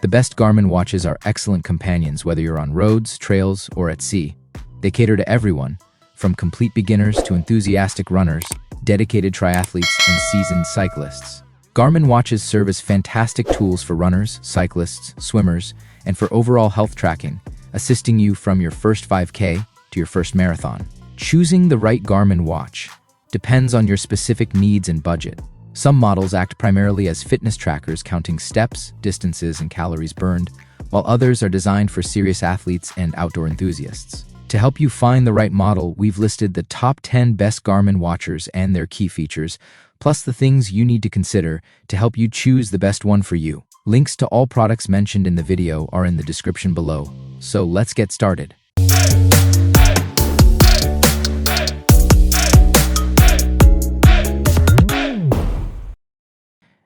The best Garmin watches are excellent companions whether you're on roads, trails, or at sea. They cater to everyone, from complete beginners to enthusiastic runners, dedicated triathletes, and seasoned cyclists. Garmin watches serve as fantastic tools for runners, cyclists, swimmers, and for overall health tracking, assisting you from your first 5K to your first marathon. Choosing the right Garmin watch depends on your specific needs and budget. Some models act primarily as fitness trackers, counting steps, distances, and calories burned, while others are designed for serious athletes and outdoor enthusiasts. To help you find the right model, we've listed the top 10 best Garmin watches and their key features, plus the things you need to consider to help you choose the best one for you. Links to all products mentioned in the video are in the description below. So let's get started.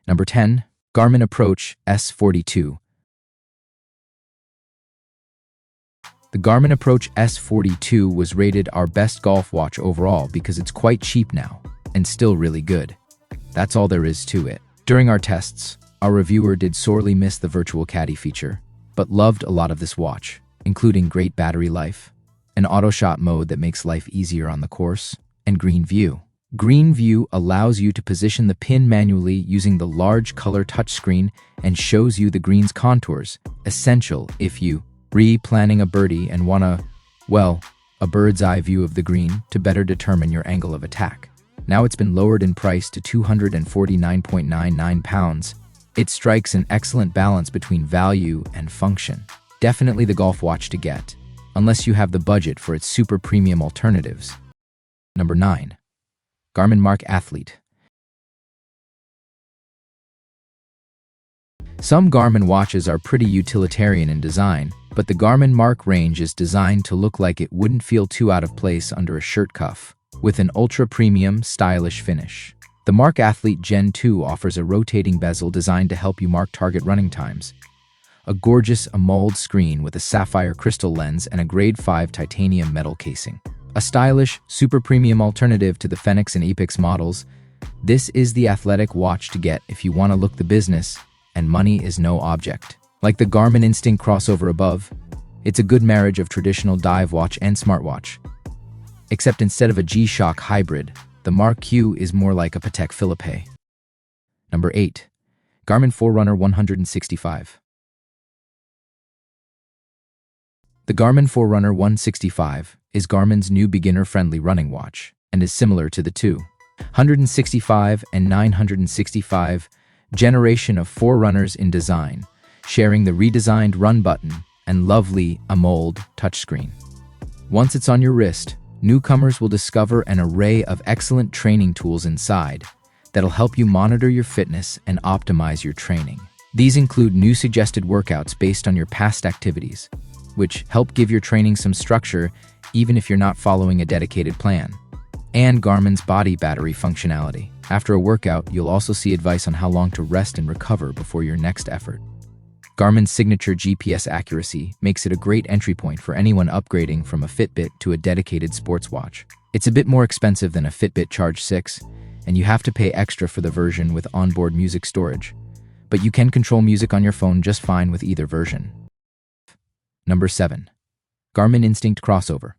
Number 10. Garmin Approach S42. The Garmin Approach S42 was rated our best golf watch overall because it's quite cheap now, and still really good. That's all there is to it. During our tests, our reviewer did sorely miss the virtual caddy feature, but loved a lot of this watch, including great battery life, an auto shot mode that makes life easier on the course, and Green View. Green View allows you to position the pin manually using the large color touchscreen and shows you the green's contours, essential if you planning a birdie and want a bird's eye view of the green to better determine your angle of attack. Now it's been lowered in price to £249.99. It strikes an excellent balance between value and function. Definitely the golf watch to get, unless you have the budget for its super premium alternatives. Number 9. Garmin MARQ Athlete. Some Garmin watches are pretty utilitarian in design, but the Garmin MARQ range is designed to look like it wouldn't feel too out of place under a shirt cuff, with an ultra-premium, stylish finish. The MARQ Athlete Gen 2 offers a rotating bezel designed to help you mark target running times, a gorgeous AMOLED screen with a sapphire crystal lens and a Grade 5 titanium metal casing. A stylish, super premium alternative to the Fenix and Epix models, this is the athletic watch to get if you want to look the business, and money is no object. Like the Garmin Instinct crossover above, it's a good marriage of traditional dive watch and smartwatch. Except instead of a G-Shock hybrid, the MARQ is more like a Patek Philippe. Number 8. Garmin Forerunner 165. The Garmin Forerunner 165 is Garmin's new beginner-friendly running watch and is similar to the 265 and 965 generation of Forerunners in design, sharing the redesigned run button and lovely AMOLED touchscreen. Once it's on your wrist, newcomers will discover an array of excellent training tools inside that'll help you monitor your fitness and optimize your training. These include new suggested workouts based on your past activities, which help give your training some structure even if you're not following a dedicated plan, and Garmin's body battery functionality. After a workout, you'll also see advice on how long to rest and recover before your next effort. Garmin's signature GPS accuracy makes it a great entry point for anyone upgrading from a Fitbit to a dedicated sports watch. It's a bit more expensive than a Fitbit Charge 6, and you have to pay extra for the version with onboard music storage, but you can control music on your phone just fine with either version. Number 7. Garmin Instinct Crossover.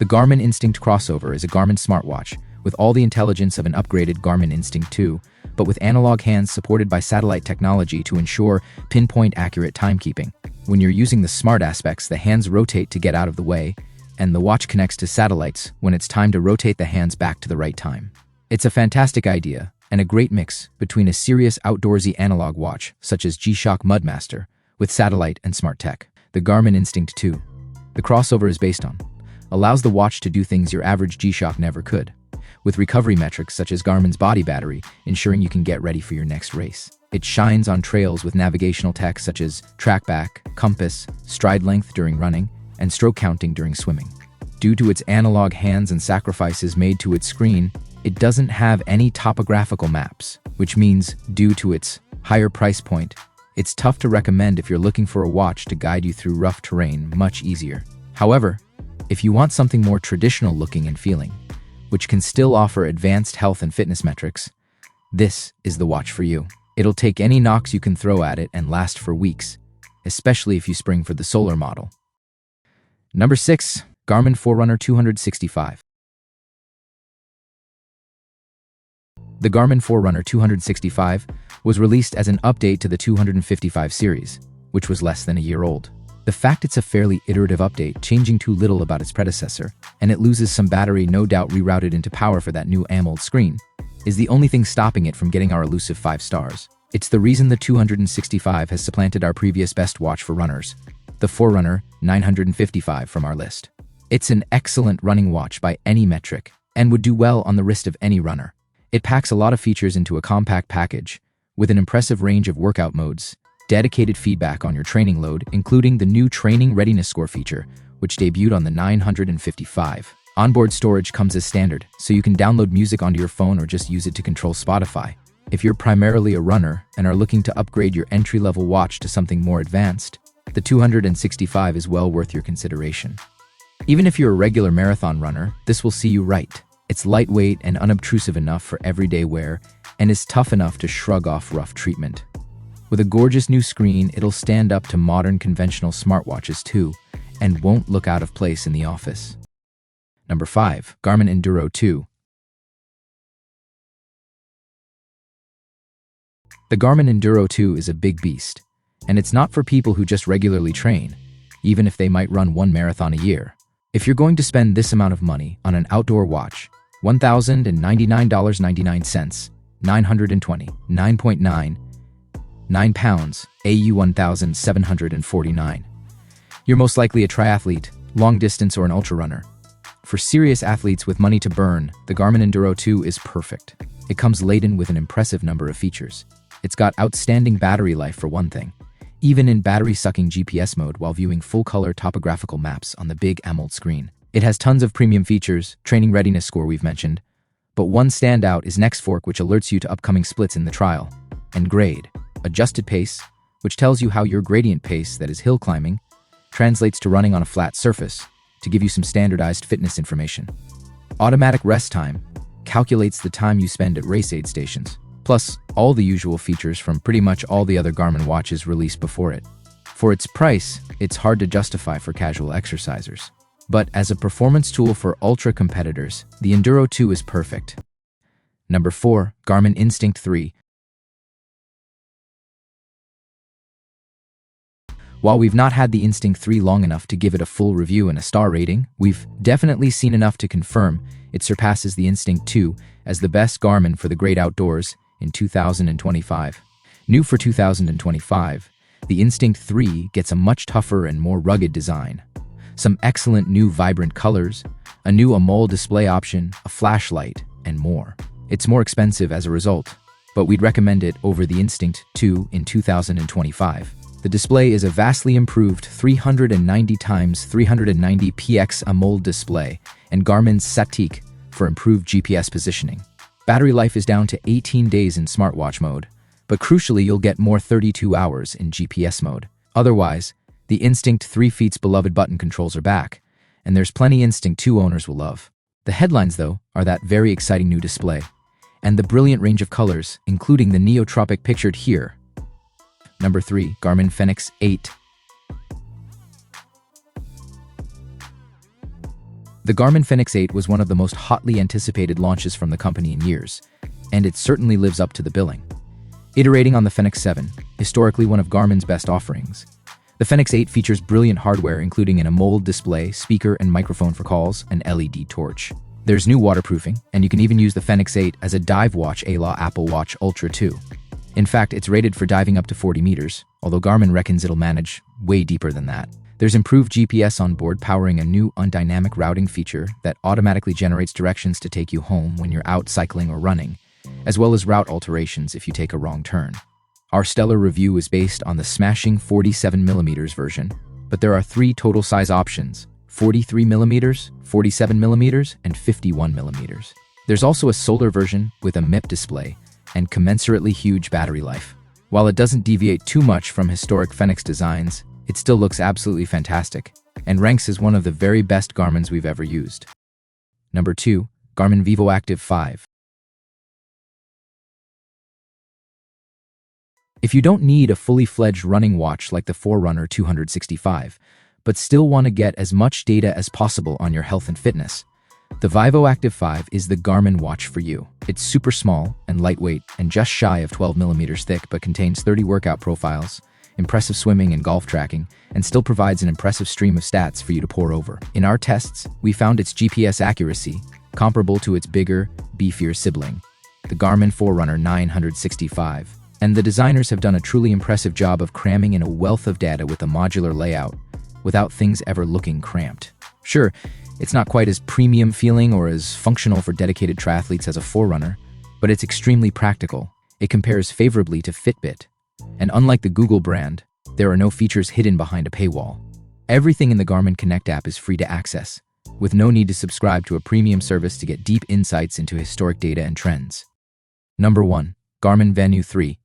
The Garmin Instinct Crossover is a Garmin smartwatch with all the intelligence of an upgraded Garmin Instinct 2, but with analog hands supported by satellite technology to ensure pinpoint accurate timekeeping. When you're using the smart aspects, the hands rotate to get out of the way, and the watch connects to satellites when it's time to rotate the hands back to the right time. It's a fantastic idea, and a great mix between a serious outdoorsy analog watch, such as G-Shock Mudmaster, with satellite and smart tech. The Garmin Instinct 2, the crossover is based on, allows the watch to do things your average G-Shock never could, with recovery metrics such as Garmin's body battery, ensuring you can get ready for your next race. It shines on trails with navigational tech such as trackback, compass, stride length during running, and stroke counting during swimming. Due to its analog hands and sacrifices made to its screen, it doesn't have any topographical maps, which means, due to its higher price point, it's tough to recommend if you're looking for a watch to guide you through rough terrain much easier. However, if you want something more traditional looking and feeling, which can still offer advanced health and fitness metrics, this is the watch for you. It'll take any knocks you can throw at it and last for weeks, especially if you spring for the solar model. Number 6. Garmin Forerunner 265. The Garmin Forerunner 265 was released as an update to the 255 series, which was less than a year old. The fact it's a fairly iterative update, changing too little about its predecessor, and it loses some battery no doubt rerouted into power for that new AMOLED screen, is the only thing stopping it from getting our elusive 5 stars. It's the reason the 265 has supplanted our previous best watch for runners, the Forerunner 955 from our list. It's an excellent running watch by any metric, and would do well on the wrist of any runner. It packs a lot of features into a compact package, with an impressive range of workout modes, dedicated feedback on your training load, including the new Training Readiness Score feature, which debuted on the 955. Onboard storage comes as standard, so you can download music onto your phone or just use it to control Spotify. If you're primarily a runner and are looking to upgrade your entry-level watch to something more advanced, the 265 is well worth your consideration. Even if you're a regular marathon runner, this will see you right. It's lightweight and unobtrusive enough for everyday wear, and is tough enough to shrug off rough treatment. With a gorgeous new screen, it'll stand up to modern conventional smartwatches too, and won't look out of place in the office. Number 5. Garmin Enduro 2. The Garmin Enduro 2 is a big beast, and it's not for people who just regularly train, even if they might run one marathon a year. If you're going to spend this amount of money on an outdoor watch, $1,099.99, 920, 9.9, 9 pounds, AU 1,749. You're most likely a triathlete, long distance, or an ultra runner. For serious athletes with money to burn, the Garmin Enduro 2 is perfect. It comes laden with an impressive number of features. It's got outstanding battery life for one thing, even in battery-sucking GPS mode while viewing full-color topographical maps on the big AMOLED screen. It has tons of premium features, Training Readiness Score we've mentioned, but one standout is NextFork, which alerts you to upcoming splits in the trial, and Grade, Adjusted Pace, which tells you how your gradient pace, that is hill climbing, translates to running on a flat surface, to give you some standardized fitness information. Automatic Rest Time calculates the time you spend at race aid stations, plus all the usual features from pretty much all the other Garmin watches released before it. For its price, it's hard to justify for casual exercisers. But as a performance tool for ultra competitors, the Enduro 2 is perfect. Number 4. Garmin Instinct 3. While we've not had the Instinct 3 long enough to give it a full review and a star rating, we've definitely seen enough to confirm it surpasses the Instinct 2 as the best Garmin for the great outdoors in 2025. New for 2025, the Instinct 3 gets a much tougher and more rugged design. Some excellent new vibrant colors, a new AMOLED display option, a flashlight, and more. It's more expensive as a result, but we'd recommend it over the Instinct 2 in 2025. The display is a vastly improved 390x390 px AMOLED display and Garmin's Satique for improved GPS positioning. Battery life is down to 18 days in smartwatch mode, but crucially you'll get more 32 hours in GPS mode. Otherwise, the Instinct 3 feat's beloved button controls are back, and there's plenty Instinct 2 owners will love. The headlines, though, are that very exciting new display, and the brilliant range of colors, including the neotropic pictured here. Number 3. Garmin Fenix 8. The Garmin Fenix 8 was one of the most hotly anticipated launches from the company in years, and it certainly lives up to the billing. Iterating on the Fenix 7, historically one of Garmin's best offerings, the Fenix 8 features brilliant hardware including an AMOLED display, speaker and microphone for calls, and LED torch. There's new waterproofing, and you can even use the Fenix 8 as a dive watch a la Apple Watch Ultra 2. In fact, it's rated for diving up to 40 meters, although Garmin reckons it'll manage way deeper than that. There's improved GPS on board, powering a new undynamic routing feature that automatically generates directions to take you home when you're out cycling or running, as well as route alterations if you take a wrong turn. Our stellar review is based on the smashing 47mm version, but there are 3 total size options: 43mm, 47mm, and 51mm. There's also a solar version with a MIP display and commensurately huge battery life. While it doesn't deviate too much from historic Fenix designs, it still looks absolutely fantastic and ranks as one of the very best Garmins we've ever used. Number 2. Garmin Vivoactive 5. If you don't need a fully fledged running watch like the Forerunner 265, but still want to get as much data as possible on your health and fitness, the Vivoactive 5 is the Garmin watch for you. It's super small and lightweight and just shy of 12 millimeters thick, but contains 30 workout profiles, impressive swimming and golf tracking, and still provides an impressive stream of stats for you to pore over. In our tests, we found its GPS accuracy comparable to its bigger, beefier sibling, the Garmin Forerunner 965. And the designers have done a truly impressive job of cramming in a wealth of data with a modular layout, without things ever looking cramped. Sure, it's not quite as premium feeling or as functional for dedicated triathletes as a Forerunner, but it's extremely practical. It compares favorably to Fitbit. And unlike the Google brand, there are no features hidden behind a paywall. Everything in the Garmin Connect app is free to access, with no need to subscribe to a premium service to get deep insights into historic data and trends. Number 1. Garmin Venu 3.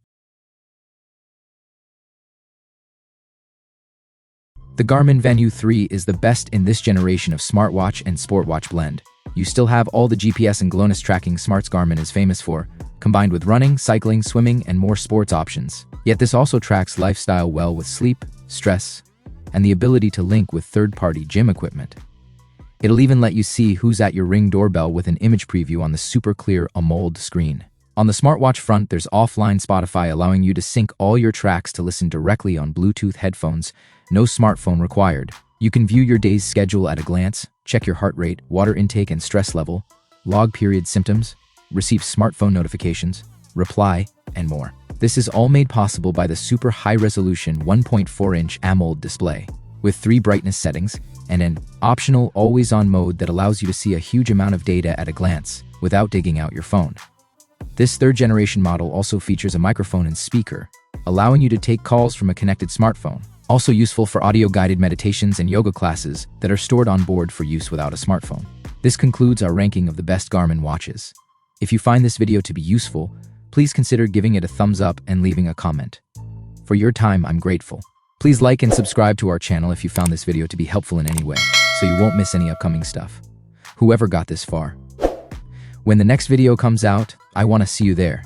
The Garmin Venu 3 is the best in this generation of smartwatch and sportwatch blend. You still have all the GPS and GLONASS tracking smarts Garmin is famous for, combined with running, cycling, swimming, and more sports options. Yet this also tracks lifestyle well with sleep, stress, and the ability to link with third-party gym equipment. It'll even let you see who's at your Ring doorbell with an image preview on the super clear AMOLED screen. On the smartwatch front, there's offline Spotify, allowing you to sync all your tracks to listen directly on Bluetooth headphones. No smartphone required. You can view your day's schedule at a glance, check your heart rate, water intake and stress level, log period symptoms, receive smartphone notifications, reply, and more. This is all made possible by the super high-resolution 1.4-inch AMOLED display, with 3 brightness settings and an optional always-on mode that allows you to see a huge amount of data at a glance without digging out your phone. This third-generation model also features a microphone and speaker, allowing you to take calls from a connected smartphone. Also useful for audio-guided meditations and yoga classes that are stored on board for use without a smartphone. This concludes our ranking of the best Garmin watches. If you find this video to be useful, please consider giving it a thumbs up and leaving a comment. For your time, I'm grateful. Please like and subscribe to our channel if you found this video to be helpful in any way, so you won't miss any upcoming stuff. Whoever got this far. When the next video comes out, I want to see you there.